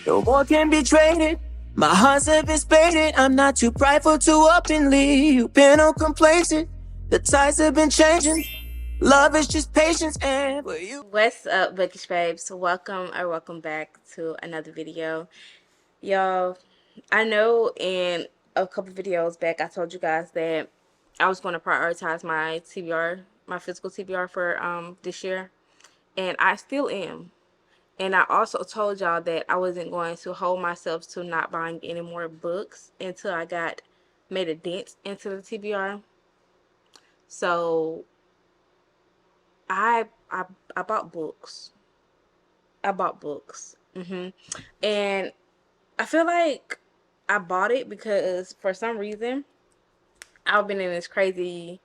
No more can be traded. My heart's anticipated. I'm not too prideful to openly. You've been on complacent. The tides have been changing. Love is just patience and for you. What's up, bookish babes? Welcome back to another video. Y'all, I know in a couple videos back I told you guys that I was going to prioritize my TBR, my physical TBR for this year, and I still am. And I also told y'all that I wasn't going to hold myself to not buying any more books until I made a dent into the TBR. So I bought books. I bought books. And I feel like I bought it because for some reason I've been in this crazy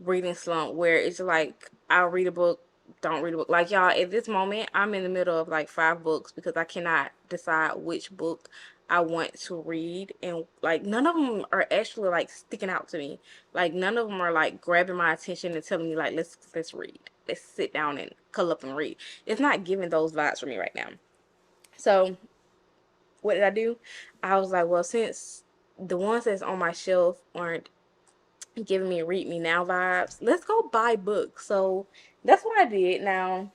reading slump where it's like I'll read a book, don't read a book. Like y'all, at this moment I'm in the middle of like 5 books because I cannot decide which book I want to read, and like none of them are actually like sticking out to me. Like none of them are like grabbing my attention and telling me like let's read. Let's sit down and cuddle up and read. It's not giving those vibes for me right now. So what did I do? I was like, well, since the ones that's on my shelf aren't giving me read me now vibes, let's go buy books. So that's what I did. Now,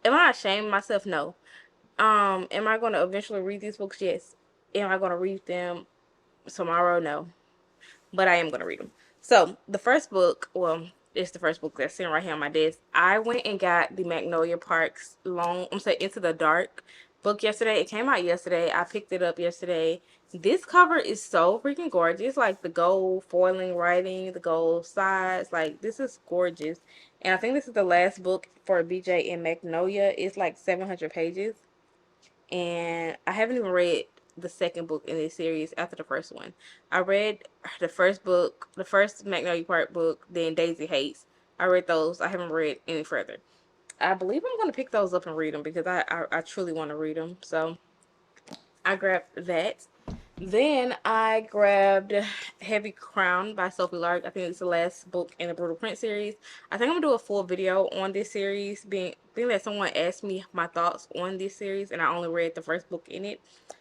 am I ashamed of myself? No. Am I going to eventually read these books? Yes. Am I going to read them tomorrow? No. But I am going to read them. So the first book, well, it's the first book that's sitting right here on my desk. I went and got the Magnolia Parks Into the Dark book yesterday. It came out yesterday. I picked it up yesterday. This cover is so freaking gorgeous. Like the gold foiling writing, the gold sides. Like this is gorgeous. And I think this is the last book for BJ and Magnolia. It's like 700 pages. And I haven't even read the second book in this series after the first one. I read the first book, the first Magnolia Park book, then Daisy Hates. I read those. I haven't read any further. I believe I'm going to pick those up and read them because I truly want to read them. So I grabbed that. Then I grabbed Heavy Crown by Sophie Lark. I think it's the last book in the Brutal Print series. I think I'm gonna do a full video on this series, being that someone asked me my thoughts on this series and I only read the first book in it.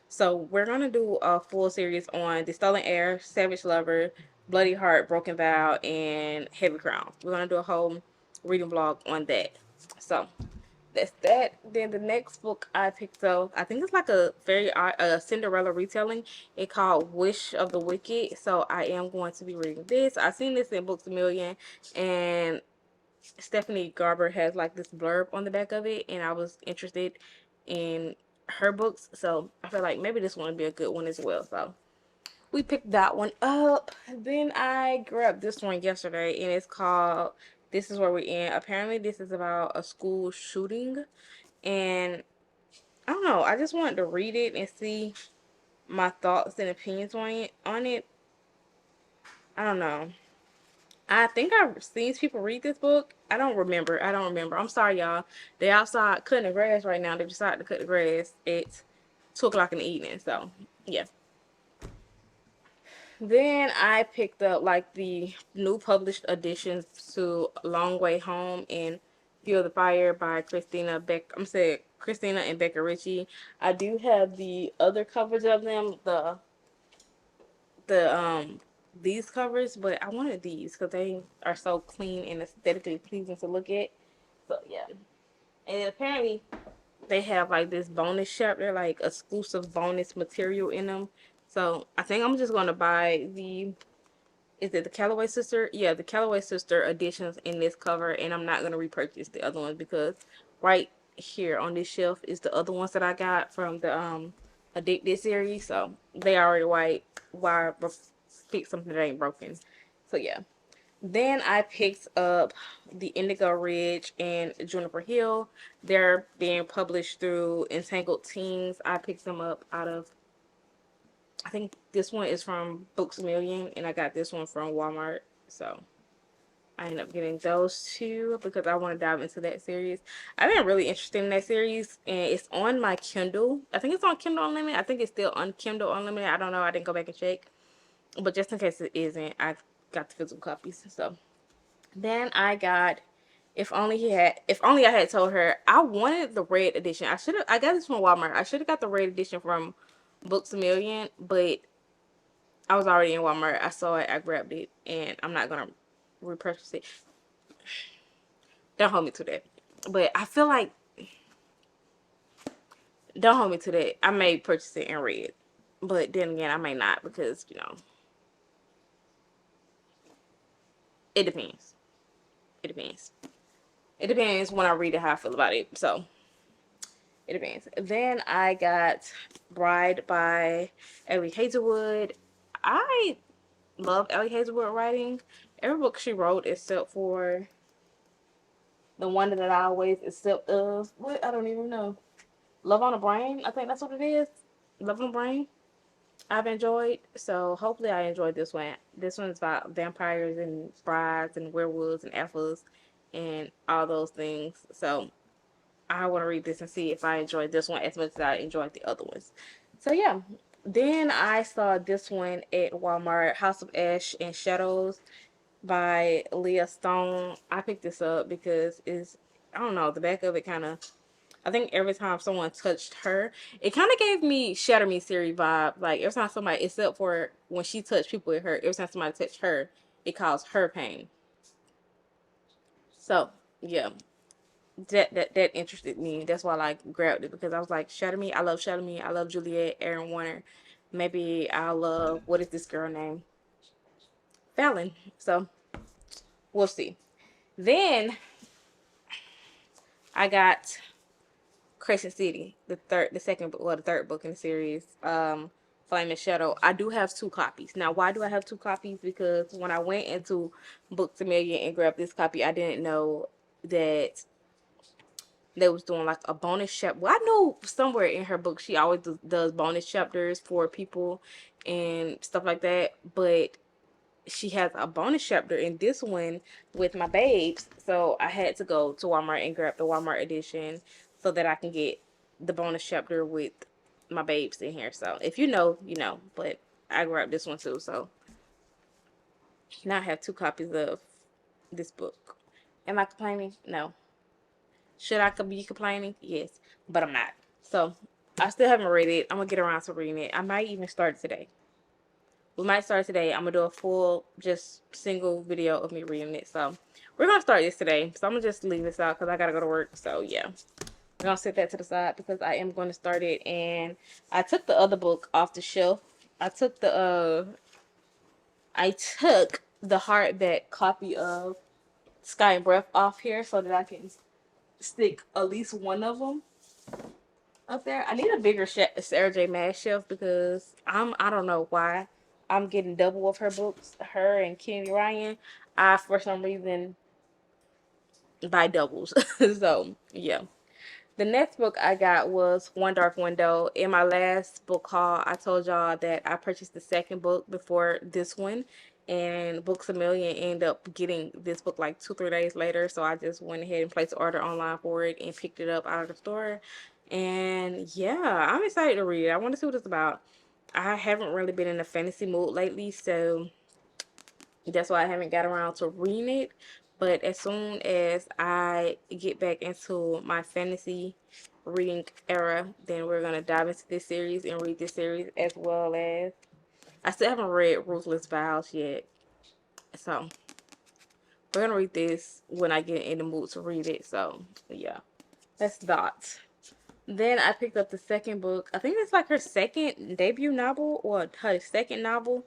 So we're gonna do a full series on The Stolen Heir, Savage Lover, Bloody Heart, Broken Vow, and Heavy Crown. We're gonna do a whole reading vlog on that. So that's that. Then the next book I picked up, I think it's like a Cinderella retelling. It called Wish of the Wicked. So I am going to be reading this. I seen this in Books a Million, and Stephanie Garber has like this blurb on the back of it, and I was interested in her books, so I feel like maybe this one would be a good one as well. So we picked that one up. Then I grabbed this one yesterday, and it's called This Is Where We End. Apparently this is about a school shooting, and I don't know, I just wanted to read it and see my thoughts and opinions on it. I don't know. I think I've seen people read this book. I don't remember. I'm sorry, y'all. They outside cutting the grass right now. They decided to cut the grass at 2 o'clock in the evening. So yeah. Then I picked up like the new published additions to Long Way Home and Feel the Fire by Christina and Becca Ritchie. I do have the other covers of them, the these covers, but I wanted these because they are so clean and aesthetically pleasing to look at. So yeah. And apparently they have like this bonus chapter, like exclusive bonus material in them. So I think I'm just gonna buy is it the Callaway Sister? Yeah, the Callaway Sister editions in this cover, and I'm not going to repurchase the other ones because right here on this shelf is the other ones that I got from the Addicted series. So they already white. Why pick something that ain't broken? So yeah. Then I picked up the Indigo Ridge and Juniper Hill. They're being published through Entangled Teens. I picked them up out of, I think this one is from Books a Million, and I got this one from Walmart. So I ended up getting those two because I want to dive into that series. I've been really interested in that series, and it's on my Kindle. I think it's on Kindle Unlimited. I think it's still on Kindle Unlimited. I don't know. I didn't go back and check. But just in case it isn't, I got the physical copies. So then I got If only I had told her I wanted the red edition. I got this from Walmart. I should have got the red edition from Books a Million, but I was already in Walmart. I saw it, I grabbed it, and I'm not gonna repurchase it. Don't hold me to that. But I feel like, don't hold me to that. I may purchase it in red, but then again, I may not because it depends. It depends. It depends when I read it how I feel about it. So it depends. Then I got Bride by Ellie Hazelwood. I love Ellie Hazelwood writing. Every book she wrote except for the one that I always accept of. What? I don't even know. Love on the Brain. I think that's what it is. Love on the Brain. I've enjoyed. So hopefully I enjoyed this one. This one's about vampires and brides and werewolves and elves and all those things. So I want to read this and see if I enjoyed this one as much as I enjoyed the other ones. So yeah. Then I saw this one at Walmart, House of Ash and Shadows by Leah Stone. I picked this up because I don't know, the back of it kind of, I think every time someone touched her, it kind of gave me Shatter Me series vibe. Like every time somebody, except for when she touched people, it hurt. Every time somebody touched her, it caused her pain. So yeah, that interested me. That's why I like grabbed it because I was like, Shatter Me. I love Shatter Me. I love Juliet, Aaron Warner. Maybe I love, what is this girl name? Fallon. So we'll see. Then I got Crescent City, the third book in the series, Flame and Shadow. I do have two copies. Now, why do I have two copies? Because when I went into Books a Million and grabbed this copy, I didn't know that they was doing like a bonus chapter. Well, I know somewhere in her book she always does bonus chapters for people and stuff like that, but she has a bonus chapter in this one with my babes. So I had to go to Walmart and grab the Walmart edition so that I can get the bonus chapter with my babes in here. So if you know, you know. But I grabbed this one too. So now I have two copies of this book. Am I complaining? No. Should I be complaining? Yes. But I'm not. So I still haven't read it. I'm going to get around to reading it. I might even start today. We might start today. I'm going to do a full, just single video of me reading it. So, we're going to start this today. So, I'm going to just leave this out because I got to go to work. So, yeah. We're going to set that to the side because I am going to start it. And I took the other book off the shelf. I took the hardback copy of Sky and Breath off here so that I can stick at least one of them up there. I need a bigger Sarah J. Maas shelf because I don't know why I'm getting double of her books. Her and Kenny Ryan, I for some reason buy doubles. So yeah. The next book I got was One Dark Window. In my last book haul, I told y'all that I purchased the second book before this one. And Books a Million ended up getting this book like 2-3 days later. So I just went ahead and placed an order online for it and picked it up out of the store. And yeah, I'm excited to read it. I want to see what it's about. I haven't really been in a fantasy mood lately, so that's why I haven't got around to reading it. But as soon as I get back into my fantasy reading era, then we're going to dive into this series and read this series, as well as I still haven't read Ruthless Vows yet. So we're going to read this when I get in the mood to read it. So yeah, that's that. Then I picked up the second book. I think it's like her second debut novel or her second novel.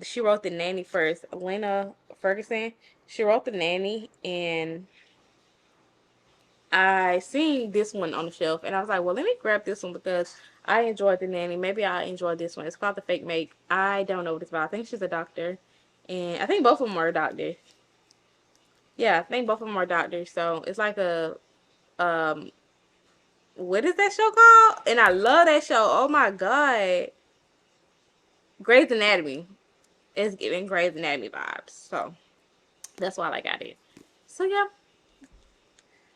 She wrote The Nanny first. Elena Ferguson. She wrote The Nanny, and I seen this one on the shelf, and I was like, well, let me grab this one because I enjoyed The Nanny. Maybe I enjoy this one. It's called The Fake Make. I don't know what it's about. I think she's a doctor, and I think both of them are doctors. Yeah, I think both of them are doctors. So it's like a um what is that show called? And I love that show. Oh my god. Grey's Anatomy. It's giving Grey's Anatomy vibes. So that's why I got it. So yeah.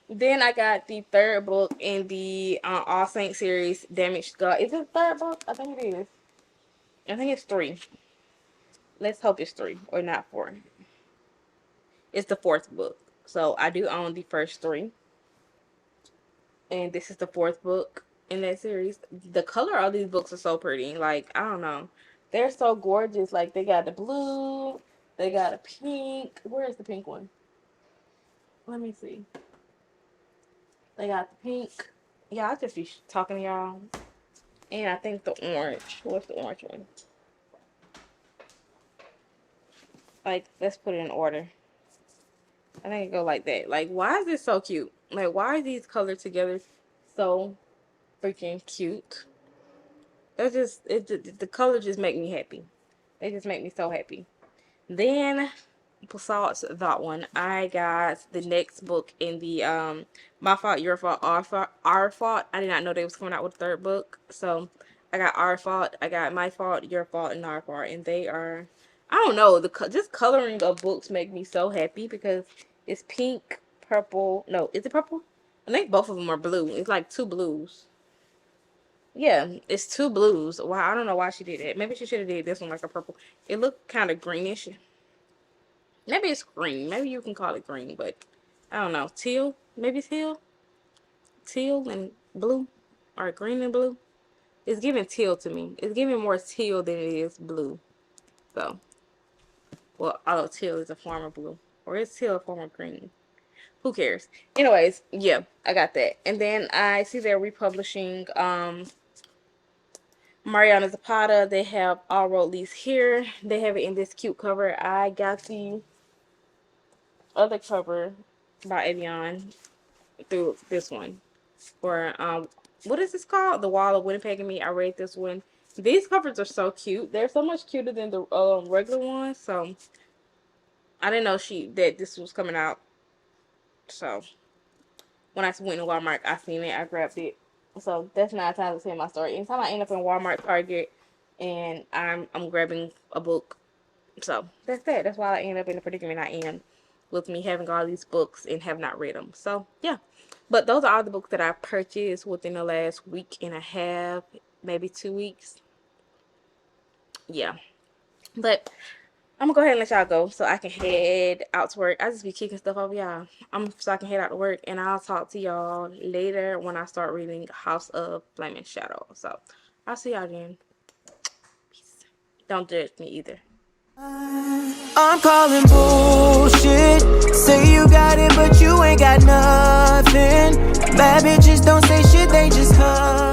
Then I got the third book in the All Saints series, Damaged God. Is it the third book? I think it is. I think it's 3. Let's hope it's 3 or not 4. It's the fourth book. So I do own the first 3. And this is the 4th book in that series. The color of these books are so pretty. Like, I don't know. They're so gorgeous. Like, they got the blue, they got a pink. Where is the pink one? Let me see. They got the pink. Yeah, I'll just be talking to y'all. And I think the orange. What's the orange one? Like, let's put it in order. I think it go like that. Like, why is this so cute? Like, why are these colored together so freaking cute? That's just, the color just make me happy. They just make me so happy. Then, besides that one, I got the next book in the My Fault, Your Fault, Our Fault. I did not know they was coming out with a 3rd book. So I got Our Fault, I got My Fault, Your Fault, and Our Fault, and they are, I don't know, just coloring of books make me so happy because it's pink, purple. No, is it purple? I think both of them are blue. It's like 2 blues. Yeah, it's 2 blues. Wow, I don't know why she did it. Maybe she should have did this one like a purple. It looked kind of greenish. Maybe it's green. Maybe you can call it green, but I don't know. Teal? Maybe teal? Teal and blue? Or green and blue? It's giving teal to me. It's giving more teal than it is blue. So, well, although teal is a form of blue. Or is teal a form of green? Who cares? Anyways, yeah, I got that. And then I see they're republishing Mariana Zapata. They have All Road Leads Here. They have it in this cute cover. I got the other cover by Evian through this one. Or what is this called? The Wall of Winnipeg and Me. I read this one. These covers are so cute. They're so much cuter than the regular ones. So I didn't know that this was coming out. So when I went to Walmart, I seen it. I grabbed it. So that's 9 times to tell my story. Anytime I end up in Walmart, Target, and I'm grabbing a book. So that's that. That's why I end up in the predicament I am, with me having all these books and have not read them. So yeah, but those are all the books that I purchased within the last week and a half, maybe 2 weeks. Yeah, but I'm gonna go ahead and let y'all go so I can head out to work. I just be kicking stuff over y'all. So I can head out to work, and I'll talk to y'all later when I start reading House of Flam and Shadow. So I'll see y'all then. Peace. Don't judge me either. I'm calling bullshit. Say you got it, but you ain't got nothing. Bad bitches don't say shit, they just come.